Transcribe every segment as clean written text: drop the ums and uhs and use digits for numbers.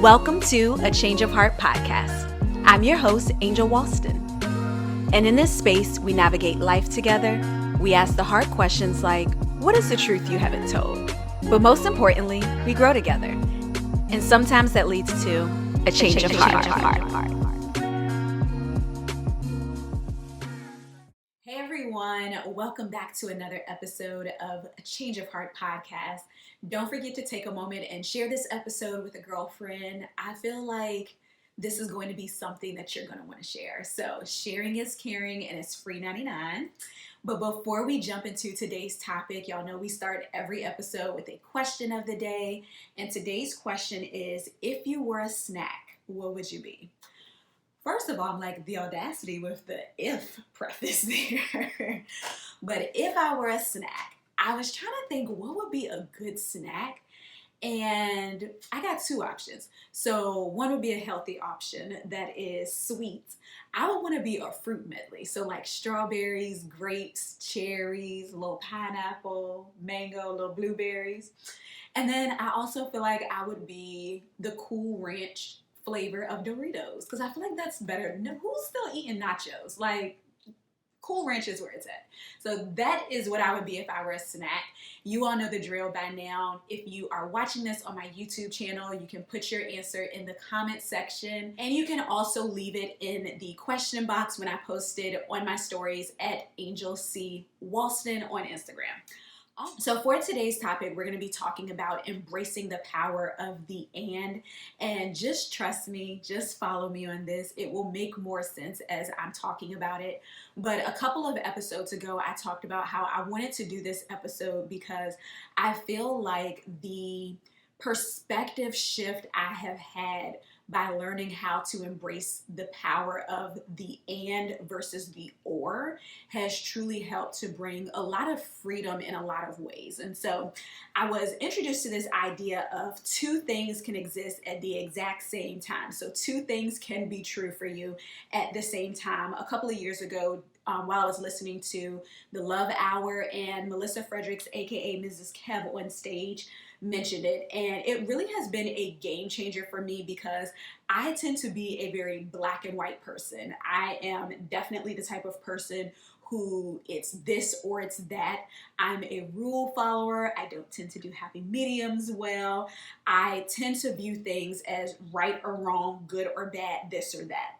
Welcome to A Change of Heart podcast. I'm your host, Angel Walston. And in this space, we navigate life together. We ask the hard questions like, what is the truth you haven't told? But most importantly, we grow together. And sometimes that leads to a change of heart. Hey everyone, welcome back to another episode of A Change of Heart podcast. Don't forget to take a moment and share this episode with a girlfriend. I feel like this is going to be something that you're going to want to share. So sharing is caring and it's free 99. But before we jump into today's topic, y'all know we start every episode with a question of the day. And today's question is, if you were a snack, what would you be? First of all, I'm like the audacity with the if preface there. But if I were a snack, I was trying to think what would be a good snack. And I got two options. So one would be a healthy option that is sweet. I would want to be a fruit medley. So like strawberries, grapes, cherries, little pineapple, mango, little blueberries. And then I also feel like I would be the Cool Ranch flavor of Doritos because I feel like that's better. No, who's still eating nachos? Like, Cool Ranch is where it's at. So that is what I would be if I were a snack. You all know the drill by now. If you are watching this on my YouTube channel, you can put your answer in the comment section. And you can also leave it in the question box when I post it on my stories at Angel C. Walston on Instagram. So for today's topic, we're going to be talking about embracing the power of the and just trust me, just follow me on this. It will make more sense as I'm talking about it. But a couple of episodes ago, I talked about how I wanted to do this episode because I feel like the perspective shift I have had by learning how to embrace the power of the and versus the or has truly helped to bring a lot of freedom in a lot of ways. And so I was introduced to this idea of two things can exist at the exact same time. So two things can be true for you at the same time. A couple of years ago, while I was listening to the Love Hour and Melissa Fredericks, aka Mrs. Kev, on stage, mentioned it, and it really has been a game changer for me because I tend to be a very black and white person. I am definitely the type of person who it's this or it's that. I'm a rule follower. I don't tend to do happy mediums well. I tend to view things as right or wrong, good or bad, this or that.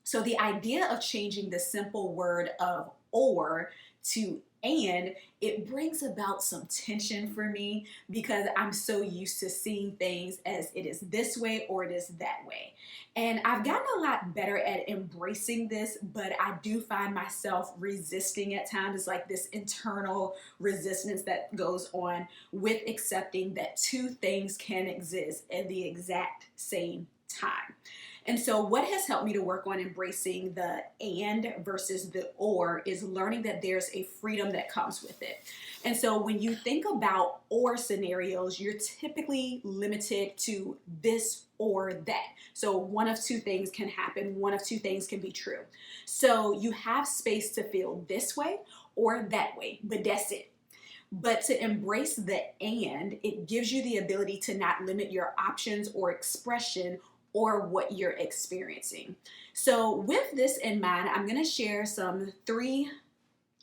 So the idea of changing the simple word of or to and, it brings about some tension for me because I'm so used to seeing things as it is this way or it is that way. And I've gotten a lot better at embracing this, but I do find myself resisting at times. It's like this internal resistance that goes on with accepting that two things can exist at the exact same time. And so what has helped me to work on embracing the and versus the or is learning that there's a freedom that comes with it. And so when you think about or scenarios, you're typically limited to this or that. So one of two things can happen. One of two things can be true. So you have space to feel this way or that way, but that's it. But to embrace the and, it gives you the ability to not limit your options or expression or what you're experiencing. So with this in mind, I'm going to share some 3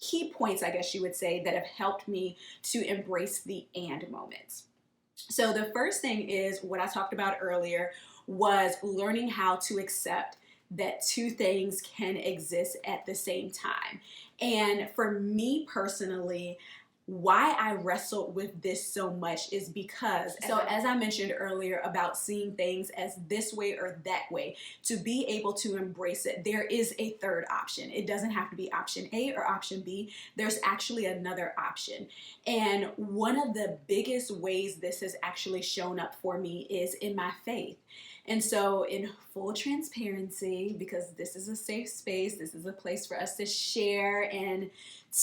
key points, I guess you would say, that have helped me to embrace the and moments. So the first thing is what I talked about earlier was learning how to accept that two things can exist at the same time. And for me personally, why I wrestled with this so much is because, as I mentioned earlier about seeing things as this way or that way, to be able to embrace it, there is a third option. It doesn't have to be option A or option B. There's actually another option. And one of the biggest ways this has actually shown up for me is in my faith. And so in full transparency, because this is a safe space, this is a place for us to share and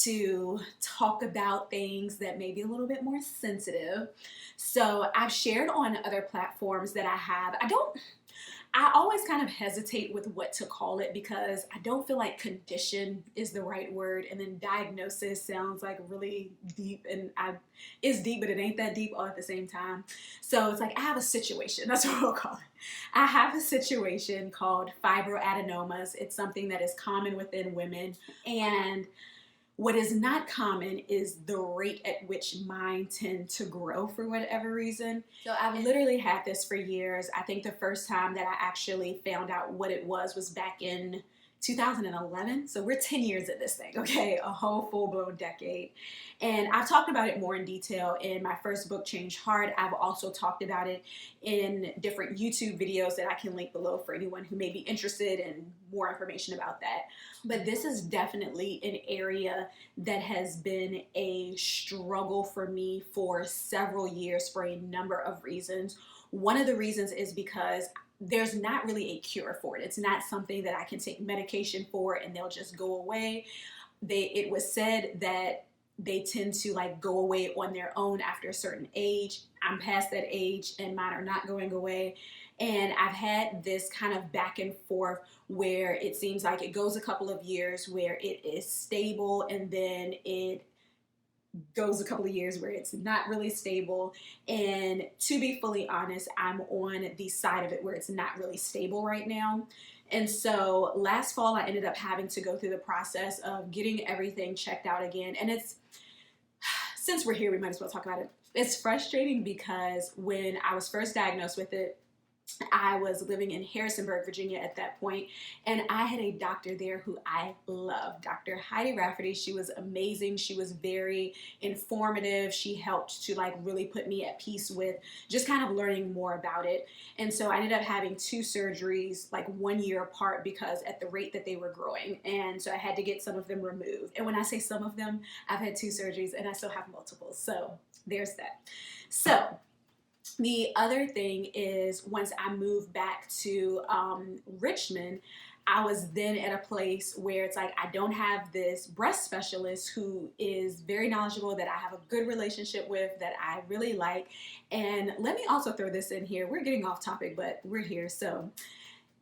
to talk about things that may be a little bit more sensitive. So I've shared on other platforms that I have. I always kind of hesitate with what to call it because I don't feel like condition is the right word, and then diagnosis sounds like really deep, and it's deep, but it ain't that deep all at the same time. So it's like I have a situation. That's what we'll call it. I have a situation called fibroadenomas. It's something that is common within women, and what is not common is the rate at which mine tend to grow for whatever reason. So I've literally had this for years. I think the first time that I actually found out what it was back in 2011. So we're 10 years at this thing, okay? A whole full-blown decade. And I've talked about it more in detail in my first book, Change Heart. I've also talked about it in different YouTube videos that I can link below for anyone who may be interested in more information about that. But this is definitely an area that has been a struggle for me for several years for a number of reasons. One of the reasons is because there's not really a cure for it. It's not something that I can take medication for and they'll just go away. It was said that they tend to like go away on their own after a certain age. I'm past that age and mine are not going away. And I've had this kind of back and forth where it seems like it goes a couple of years where it is stable, and then it goes a couple of years where it's not really stable. And to be fully honest, I'm on the side of it where it's not really stable right now. And so last fall, I ended up having to go through the process of getting everything checked out again. And since we're here, we might as well talk about it. It's frustrating because when I was first diagnosed with it, I was living in Harrisonburg, Virginia at that point, and I had a doctor there who I loved, Dr. Heidi Rafferty. She was amazing. She was very informative. She helped to like really put me at peace with just kind of learning more about it. And so I ended up having 2 surgeries like 1 year apart because at the rate that they were growing. And so I had to get some of them removed. And when I say some of them, I've had 2 surgeries and I still have multiple. So there's that. So the other thing is once I moved back to Richmond, I was then at a place where it's like I don't have this breast specialist who is very knowledgeable, that I have a good relationship with, that I really like. And let me also throw this in here. We're getting off topic, but we're here. So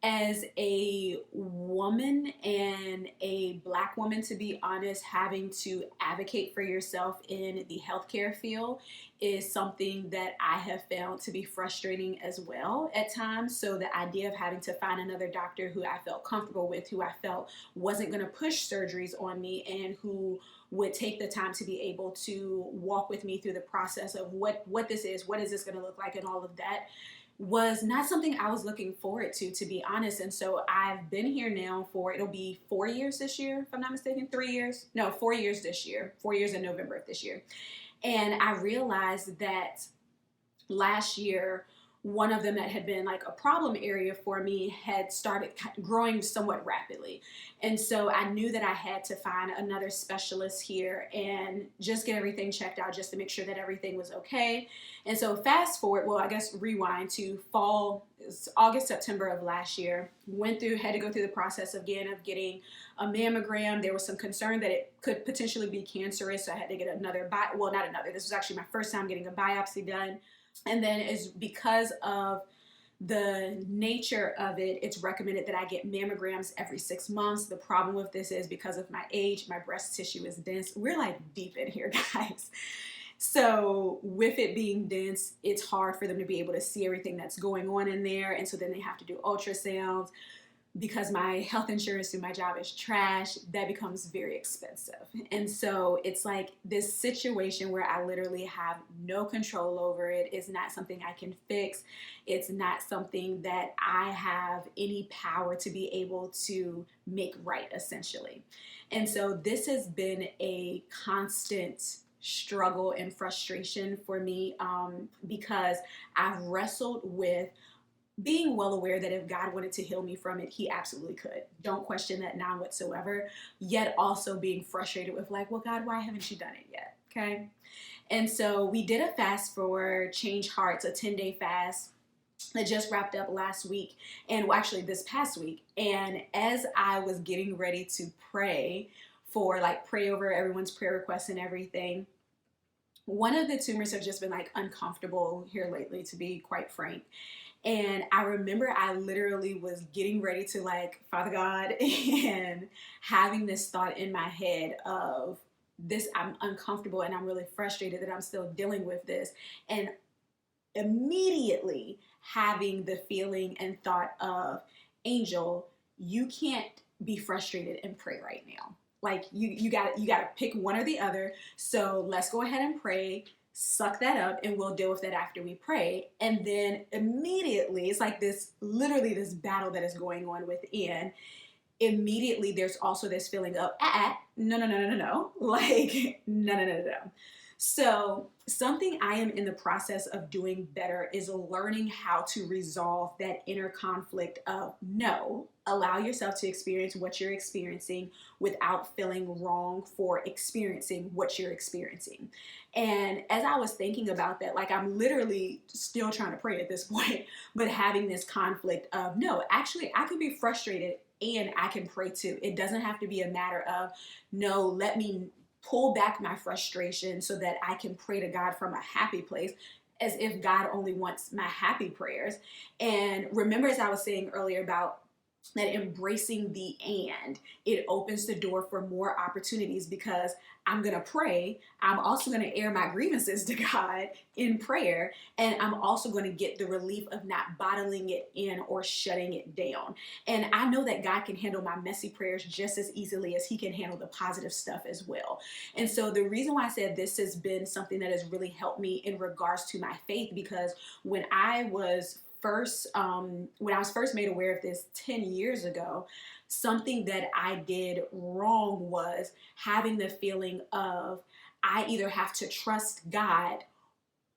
as a woman and a Black woman, to be honest, having to advocate for yourself in the healthcare field is something that I have found to be frustrating as well at times. So the idea of having to find another doctor who I felt comfortable with, who I felt wasn't going to push surgeries on me, and who would take the time to be able to walk with me through the process of what this is, what is this going to look like, and all of that, was not something I was looking forward to be honest. And so I've been here now for, it'll be 4 years this year, if I'm not mistaken, 3 years. No, 4 years this year, 4 years in November of this year. And I realized that last year, one of them that had been like a problem area for me had started growing somewhat rapidly. And so I knew that I had to find another specialist here and just get everything checked out just to make sure that everything was okay. And so fast forward, well, I guess rewind to fall, August, September of last year, had to go through the process again of getting a mammogram. There was some concern that it could potentially be cancerous. So I had to get this was actually my first time getting a biopsy done. And then is because of the nature of it, it's recommended that I get mammograms every 6 months. The problem with this is because of my age, my breast tissue is dense. We're like deep in here, guys. So with it being dense, it's hard for them to be able to see everything that's going on in there. And so then they have to do ultrasounds. Because my health insurance through my job is trash, that becomes very expensive. And so it's like this situation where I literally have no control over it. It's not something I can fix. It's not something that I have any power to be able to make right, essentially. And so this has been a constant struggle and frustration for me because I've wrestled with being well aware that if God wanted to heal me from it, he absolutely could. Don't question that now whatsoever. Yet also being frustrated with like, well, God, why haven't you done it yet? Okay. And so we did a fast for Change Hearts, a 10-day fast that just wrapped up last week, and well, actually this past week. And as I was getting ready to pray over everyone's prayer requests and everything, one of the tumors have just been like uncomfortable here lately, to be quite frank. And I remember I literally was getting ready to like, Father God, and having this thought in my head of this, I'm uncomfortable and I'm really frustrated that I'm still dealing with this. And immediately having the feeling and thought of, Angel, you can't be frustrated and pray right now. Like you gotta pick one or the other. So let's go ahead and pray, suck that up, and we'll deal with that after we pray. And then immediately, it's like this, literally this battle that is going on within. Immediately there's also this feeling of no, no, no, no, no, no. Like no, no, no, no, no. So something I am in the process of doing better is learning how to resolve that inner conflict of no. Allow yourself to experience what you're experiencing without feeling wrong for experiencing what you're experiencing. And as I was thinking about that, like I'm literally still trying to pray at this point, but having this conflict of no, actually I could be frustrated and I can pray too. It doesn't have to be a matter of no, let me pull back my frustration so that I can pray to God from a happy place, as if God only wants my happy prayers. And remember, as I was saying earlier about that embracing the and, it opens the door for more opportunities because I'm going to pray. I'm also going to air my grievances to God in prayer. And I'm also going to get the relief of not bottling it in or shutting it down. And I know that God can handle my messy prayers just as easily as he can handle the positive stuff as well. And so the reason why I said this has been something that has really helped me in regards to my faith, because when I was first made aware of this 10 years ago, something that I did wrong was having the feeling of I either have to trust God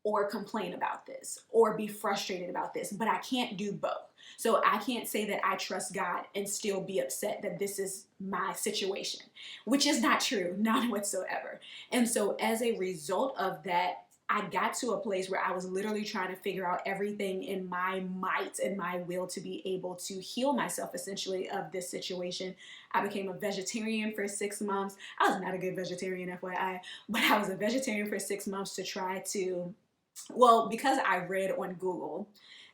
or complain about this or be frustrated about this, but I can't do both. So I can't say that I trust God and still be upset that this is my situation, which is not true, not whatsoever. And so as a result of that, I got to a place where I was literally trying to figure out everything in my might and my will to be able to heal myself essentially of this situation. I became a vegetarian for 6 months. I was not a good vegetarian, FYI, but I was a vegetarian for 6 months to try to, well, because I read on Google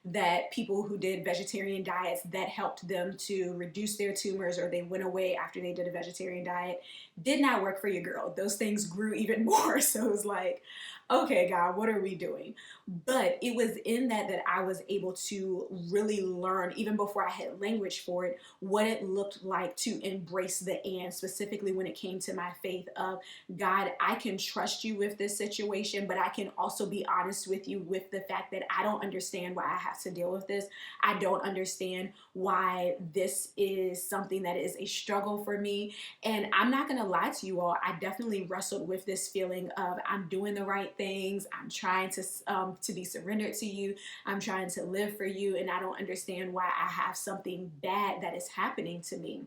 that people who did vegetarian diets that helped them to reduce their tumors or they went away after they did a vegetarian diet did not work for your girl. Those things grew even more. So it was like, okay, God, what are we doing? But it was in that I was able to really learn, even before I had language for it, what it looked like to embrace the and, specifically when it came to my faith of, God, I can trust you with this situation, but I can also be honest with you with the fact that I don't understand why I have to deal with this. I don't understand why this is something that is a struggle for me. And I'm not going to lie to you all. I definitely wrestled with this feeling of I'm doing the right things. I'm trying to be surrendered to you. I'm trying to live for you. And I don't understand why I have something bad that is happening to me.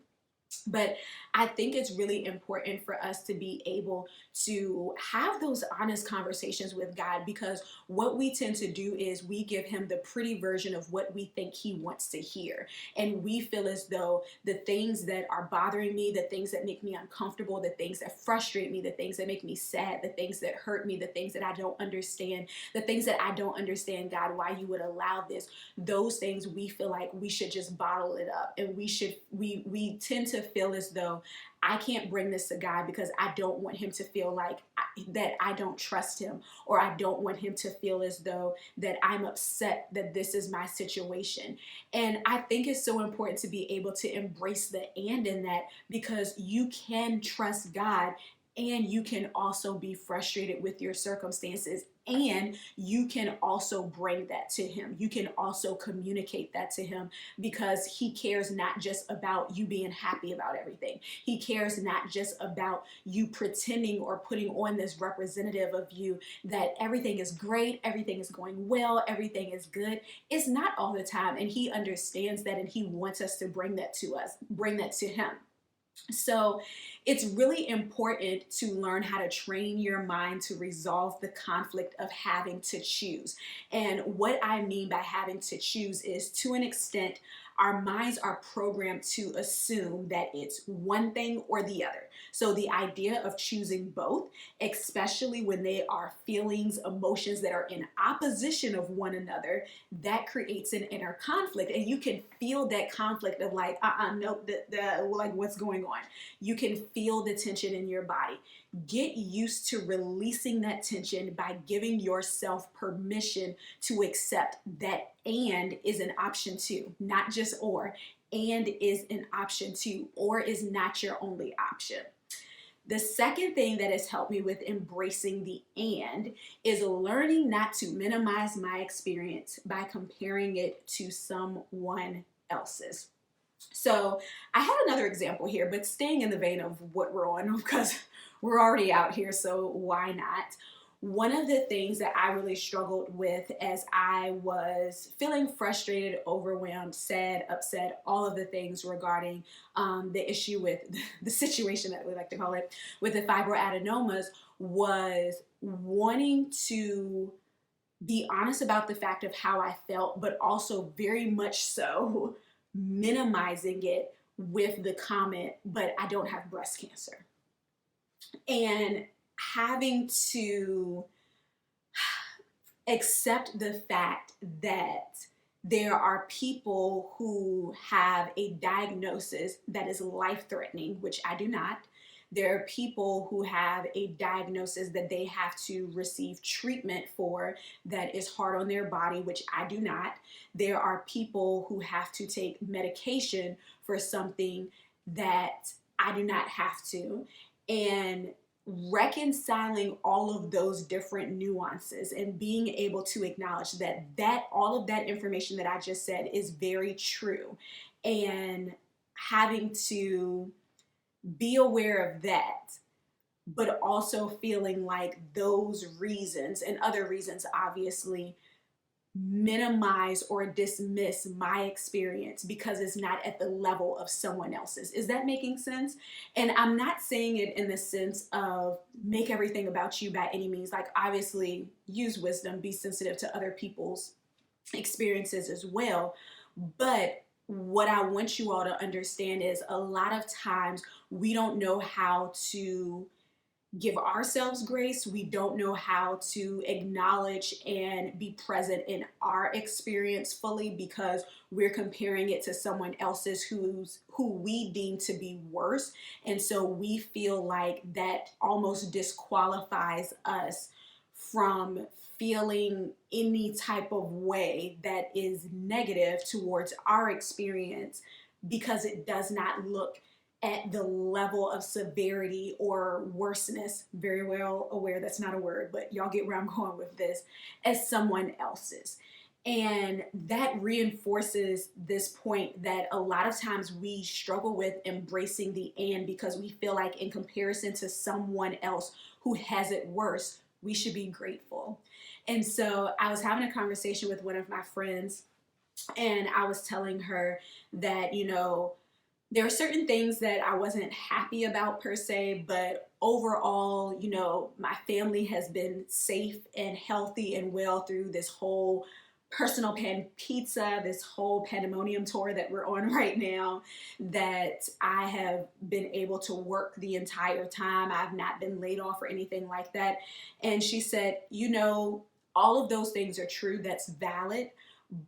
But I think it's really important for us to be able to have those honest conversations with God, because what we tend to do is we give him the pretty version of what we think he wants to hear. And we feel as though the things that are bothering me, the things that make me uncomfortable, the things that frustrate me, the things that make me sad, the things that hurt me, the things that I don't understand, the things that I don't understand, God, why you would allow this, those things we feel like we should just bottle it up. And we tend to feel as though I can't bring this to God because I don't want him to feel like that I don't trust him, or I don't want him to feel as though that I'm upset that this is my situation. And I think it's so important to be able to embrace the and in that, because you can trust God and you can also be frustrated with your circumstances, and you can also bring that to him. You can also communicate that to him, because he cares not just about you being happy about everything. He cares not just about you pretending or putting on this representative of you that everything is great, everything is going well, everything is good. It's not all the time, and he understands that, and he wants us to bring that to him. So it's really important to learn how to train your mind to resolve the conflict of having to choose. And what I mean by having to choose is, to an extent, our minds are programmed to assume that it's one thing or the other. So the idea of choosing both, especially when they are feelings, emotions that are in opposition of one another, that creates an inner conflict. And you can feel that conflict of like, no, like what's going on? You can feel the tension in your body. Get used to releasing that tension by giving yourself permission to accept that and is an option too, not just or. And is an option too, or is not your only option. The second thing that has helped me with embracing the and is learning not to minimize my experience by comparing it to someone else's. So I have another example here, but staying in the vein of what we're on, because we're already out here, so why not? One of the things that I really struggled with as I was feeling frustrated, overwhelmed, sad, upset, all of the things regarding the issue with the situation that we like to call it, with the fibroadenomas, was wanting to be honest about the fact of how I felt, but also very much so minimizing it with the comment, but I don't have breast cancer. And having to accept the fact that there are people who have a diagnosis that is life-threatening, which I do not. There are people who have a diagnosis that they have to receive treatment for that is hard on their body, which I do not. There are people who have to take medication for something that I do not have to. And reconciling all of those different nuances and being able to acknowledge that all of that information that I just said is very true, and having to be aware of that, but also feeling like those reasons and other reasons obviously minimize or dismiss my experience because it's not at the level of someone else's. Is that making sense? And I'm not saying it in the sense of make everything about you by any means. Like, obviously use wisdom, be sensitive to other people's experiences as well. But what I want you all to understand is a lot of times we don't know how to give ourselves grace. We don't know how to acknowledge and be present in our experience fully because we're comparing it to someone else's who we deem to be worse. And so we feel like that almost disqualifies us from feeling any type of way that is negative towards our experience because it does not look at the level of severity or worseness, very well aware that's not a word, but y'all get where I'm going with this, as someone else's. And that reinforces this point that a lot of times we struggle with embracing the and because we feel like in comparison to someone else who has it worse, we should be grateful. And so I was having a conversation with one of my friends, and I was telling her that, there are certain things that I wasn't happy about per se, but overall, my family has been safe and healthy and well through this whole personal pan pizza, this whole pandemonium tour that we're on right now, that I have been able to work the entire time. I've not been laid off or anything like that. And she said, all of those things are true. That's valid.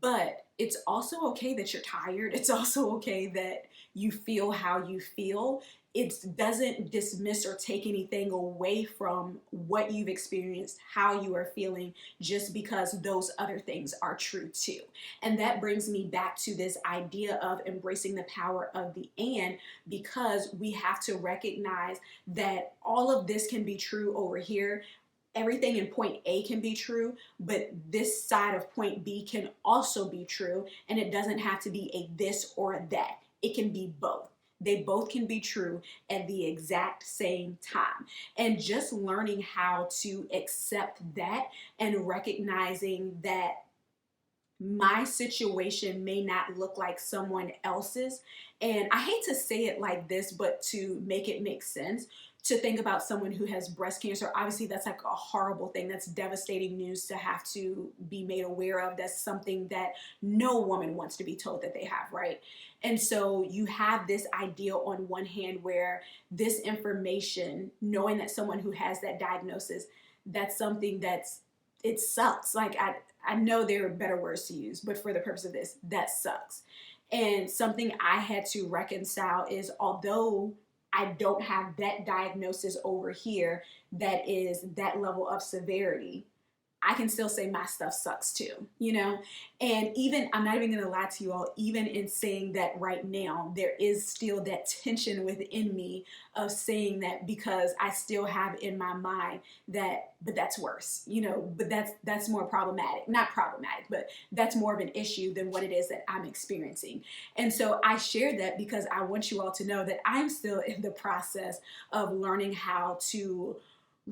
But it's also okay that you're tired. It's also okay that you feel how you feel. It doesn't dismiss or take anything away from what you've experienced, how you are feeling, just because those other things are true too. And that brings me back to this idea of embracing the power of the and, because we have to recognize that all of this can be true over here. Everything in point A can be true, but this side of point B can also be true, and it doesn't have to be a this or a that. It can be both. They both can be true at the exact same time. And just learning how to accept that and recognizing that my situation may not look like someone else's. And I hate to say it like this, but to make it make sense, to think about someone who has breast cancer, obviously that's like a horrible thing. That's devastating news to have to be made aware of. That's something that no woman wants to be told that they have, right? And so you have this idea on one hand where this information, knowing that someone who has that diagnosis, that's something that's, it sucks. Like I know there are better words to use, but for the purpose of this, that sucks. And something I had to reconcile is, although I don't have that diagnosis over here that is that level of severity, I can still say my stuff sucks too, you know? And even, I'm not even gonna lie to you all, even in saying that right now, there is still that tension within me of saying that, because I still have in my mind that, but that's worse, you know, but that's more problematic, not problematic, but that's more of an issue than what it is that I'm experiencing. And so I share that because I want you all to know that I'm still in the process of learning how to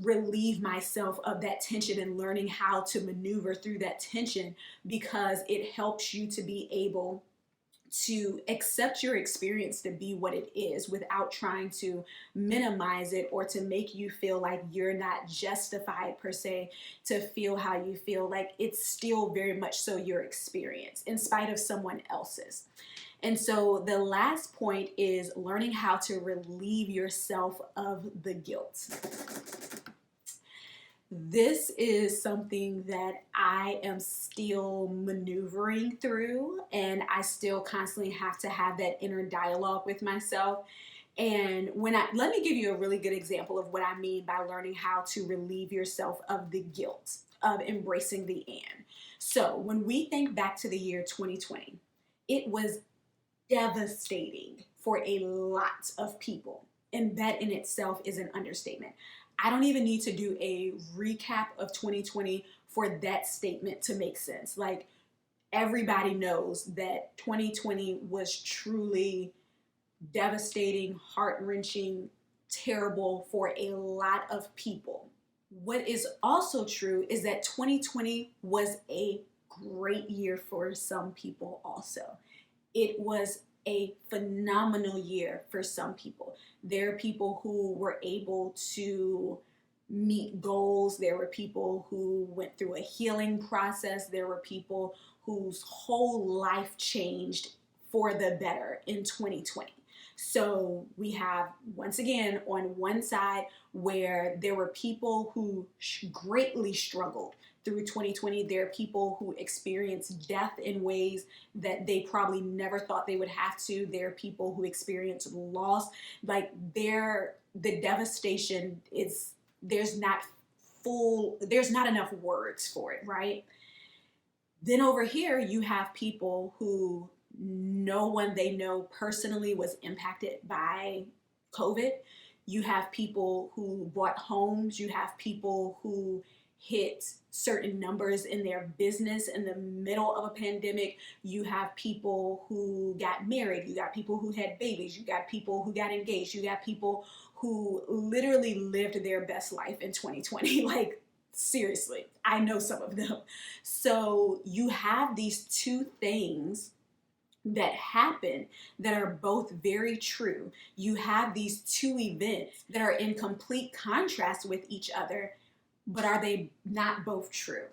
relieve myself of that tension and learning how to maneuver through that tension, because it helps you to be able to accept your experience to be what it is without trying to minimize it or to make you feel like you're not justified per se to feel how you feel. Like, it's still very much so your experience in spite of someone else's. And so the last point is learning how to relieve yourself of the guilt. This is something that I am still maneuvering through, and I still constantly have to have that inner dialogue with myself. And let me give you a really good example of what I mean by learning how to relieve yourself of the guilt of embracing the and. So when we think back to the year 2020, it was devastating for a lot of people. And that in itself is an understatement. I don't even need to do a recap of 2020 for that statement to make sense. Like, everybody knows that 2020 was truly devastating, heart-wrenching, terrible for a lot of people. What is also true is that 2020 was a great year for some people also. It was a phenomenal year for some people. There are people who were able to meet goals. There were people who went through a healing process. There were people whose whole life changed for the better in 2020. So we have, once again, on one side where there were people who greatly struggled through 2020. There are people who experienced death in ways that they probably never thought they would have to. There are people who experienced loss. Like, the devastation is, there's not enough words for it, right? Then over here, you have people who no one they know personally was impacted by COVID. You have people who bought homes. You have people who hit certain numbers in their business in the middle of a pandemic. You have people who got married. You got people who had babies. You got people who got engaged. You got people who literally lived their best life in 2020. Like, seriously, I know some of them. So you have these two things that happen that are both very true. You have these two events that are in complete contrast with each other, but are they not both true?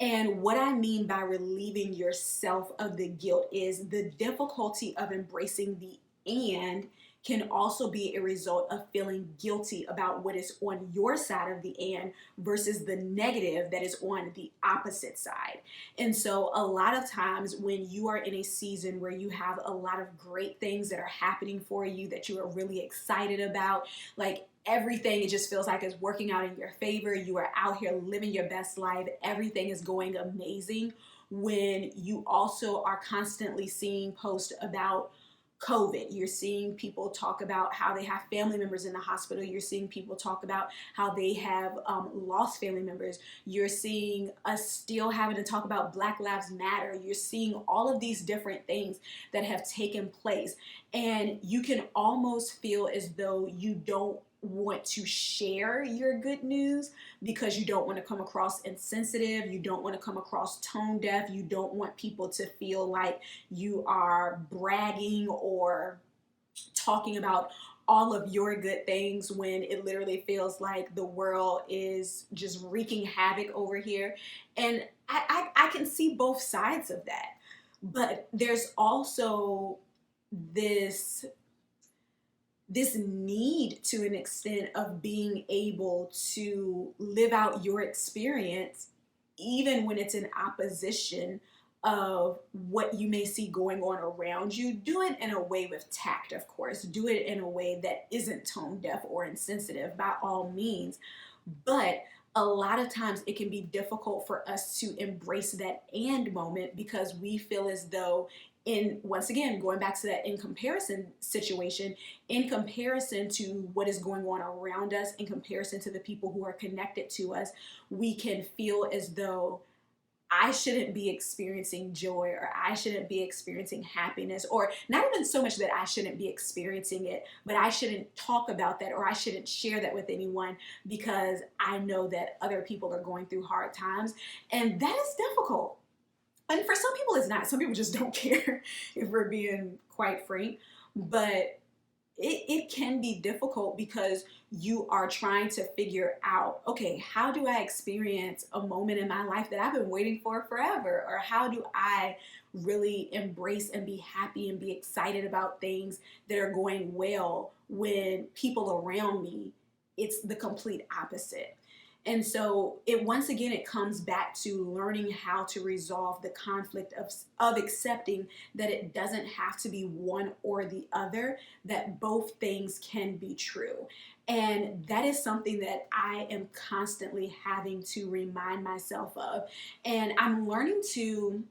And what I mean by relieving yourself of the guilt is the difficulty of embracing the and can also be a result of feeling guilty about what is on your side of the and versus the negative that is on the opposite side. And so a lot of times when you are in a season where you have a lot of great things that are happening for you that you are really excited about, like everything, it just feels like it's working out in your favor. You are out here living your best life. Everything is going amazing. When you also are constantly seeing posts about COVID, you're seeing people talk about how they have family members in the hospital. You're seeing people talk about how they have lost family members. You're seeing us still having to talk about Black Lives Matter. You're seeing all of these different things that have taken place. And you can almost feel as though you don't want to share your good news because you don't want to come across insensitive, you don't want to come across tone deaf, you don't want people to feel like you are bragging or talking about all of your good things when it literally feels like the world is just wreaking havoc over here. And I can see both sides of that. But there's also this this need to an extent of being able to live out your experience even when it's in opposition of what you may see going on around you. Do it in a way with tact, of course. Do it in a way that isn't tone deaf or insensitive, by all means. But a lot of times it can be difficult for us to embrace that and moment because we feel as though, in once again going back to that in comparison situation, in comparison to what is going on around us, in comparison to the people who are connected to us, we can feel as though I shouldn't be experiencing joy, or I shouldn't be experiencing happiness, or not even so much that I shouldn't be experiencing it, but I shouldn't talk about that, or I shouldn't share that with anyone because I know that other people are going through hard times. And that is difficult. And for some people it's not. Some people just don't care, if we're being quite frank. But it can be difficult because you are trying to figure out, okay, how do I experience a moment in my life that I've been waiting for forever? Or how do I really embrace and be happy and be excited about things that are going well when people around me, it's the complete opposite? And so once again, it comes back to learning how to resolve the conflict of accepting that it doesn't have to be one or the other, that both things can be true. And that is something that I am constantly having to remind myself of. And I'm working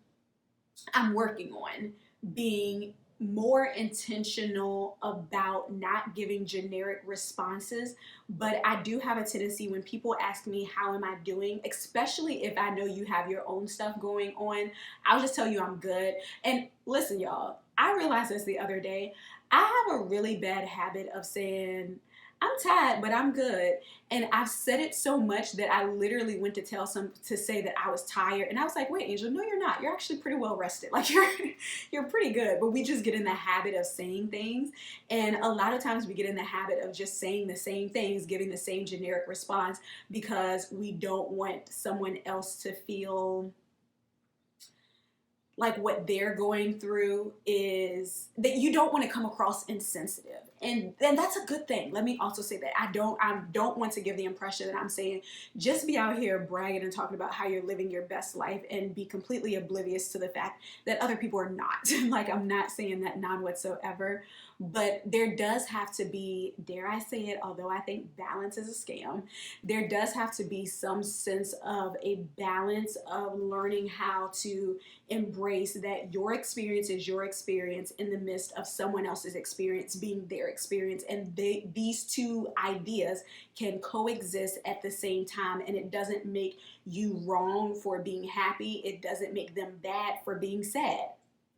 on being more intentional about not giving generic responses. But I do have a tendency when people ask me, how am I doing? Especially if I know you have your own stuff going on, I'll just tell you I'm good. And listen, y'all, I realized this the other day. I have a really bad habit of saying, I'm tired, but I'm good. And I've said it so much that I literally went to say that I was tired. And I was like, wait, Angel, no, you're not. You're actually pretty well rested. Like you're pretty good. But we just get in the habit of saying things. And a lot of times we get in the habit of just saying the same things, giving the same generic response because we don't want someone else to feel like what they're going through is that you don't want to come across insensitive. And then that's a good thing. Let me also say that I don't want to give the impression that I'm saying just be out here bragging and talking about how you're living your best life and be completely oblivious to the fact that other people are not. Like, I'm not saying that, none whatsoever. But there does have to be, dare I say it, although I think balance is a scam, there does have to be some sense of a balance of learning how to embrace that your experience is your experience in the midst of someone else's experience being their experience. And these two ideas can coexist at the same time, and it doesn't make you wrong for being happy. It doesn't make them bad for being sad.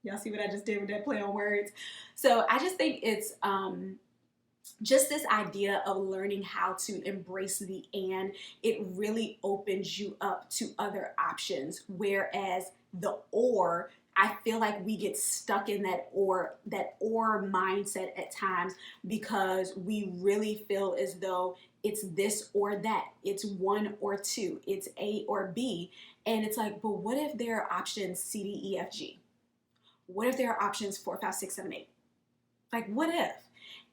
Y'all see what I just did with that play on words? So I just think it's just this idea of learning how to embrace the and. It really opens you up to other options. Whereas the or, I feel like we get stuck in that or mindset at times because we really feel as though it's this or that. It's one or two. It's A or B. And it's like, but what if there are options C, D, E, F, G? What if there are options 4, 5, 6, 7, 8? Like, what if?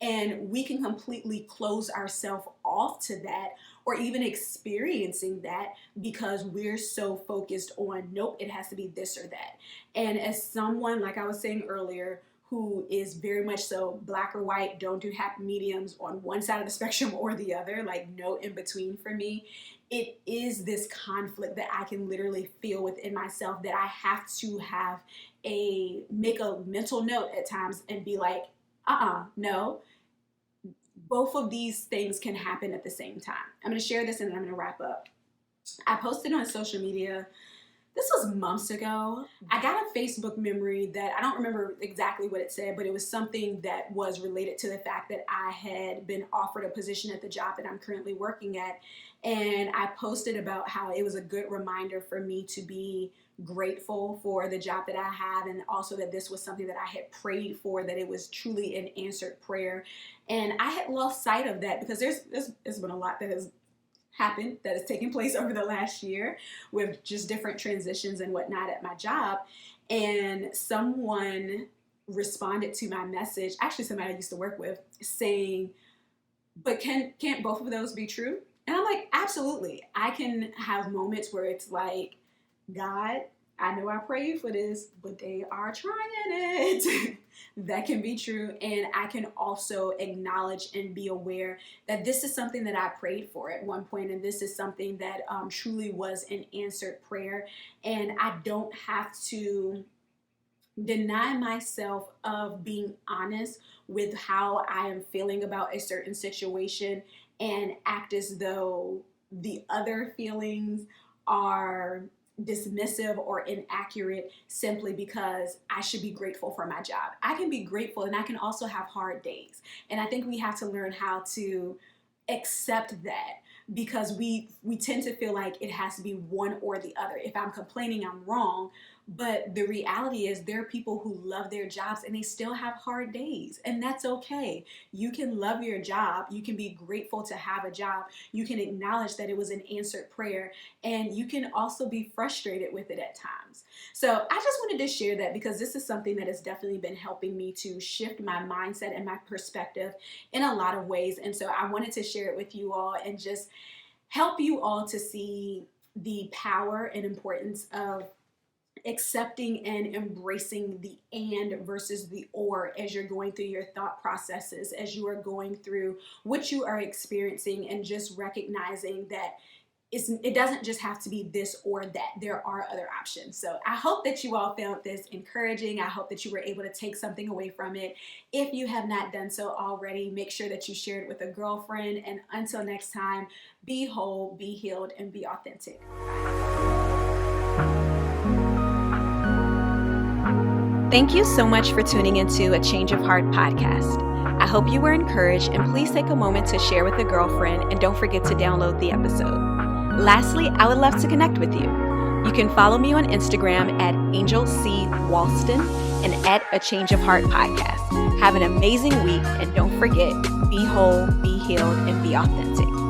And we can completely close ourselves off to that, or even experiencing that, because we're so focused on, nope, it has to be this or that. And as someone, like I was saying earlier, who is very much so black or white, don't do happy mediums on one side of the spectrum or the other, like no in between for me, it is this conflict that I can literally feel within myself that I have to make a mental note at times and be like, no, both of these things can happen at the same time. I'm going to share this and then I'm going to wrap up. I posted on social media this was months ago. I got a Facebook memory that I don't remember exactly what it said, but it was something that was related to the fact that I had been offered a position at the job that I'm currently working at. And I posted about how it was a good reminder for me to be grateful for the job that I have, and also that this was something that I had prayed for, that it was truly an answered prayer. And I had lost sight of that because there's been a lot that has happened, that has taken place over the last year with just different transitions and whatnot at my job. And someone responded to my message, actually somebody I used to work with, saying, but can't both of those be true? And I'm like, absolutely. I can have moments where it's like, God, I know I pray you for this, but they are trying it. That can be true. And I can also acknowledge and be aware that this is something that I prayed for at one point, and this is something that truly was an answered prayer. And I don't have to deny myself of being honest with how I am feeling about a certain situation and act as though the other feelings are dismissive or inaccurate simply because I should be grateful for my job. I can be grateful, and I can also have hard days. And I think we have to learn how to accept that, because we tend to feel like it has to be one or the other. If I'm complaining, I'm wrong. But the reality is there are people who love their jobs and they still have hard days, and that's okay. You can love your job. You can be grateful to have a job. You can acknowledge that it was an answered prayer, and you can also be frustrated with it at times. So I just wanted to share that because this is something that has definitely been helping me to shift my mindset and my perspective in a lot of ways. And so I wanted to share it with you all and just help you all to see the power and importance of accepting and embracing the and versus the or as you're going through your thought processes, as you are going through what you are experiencing, and just recognizing that it doesn't just have to be this or that. There are other options. So I hope that you all found this encouraging. I hope that you were able to take something away from it. If you have not done so already, make sure that you share it with a girlfriend. And until next time, be whole, be healed, and be authentic. Thank you so much for tuning into a Change of Heart podcast. I hope you were encouraged, and please take a moment to share with a girlfriend, and don't forget to download the episode. Lastly, I would love to connect with you. You can follow me on Instagram at Angel C. Walston and at A Change of Heart podcast. Have an amazing week, and don't forget, be whole, be healed, and be authentic.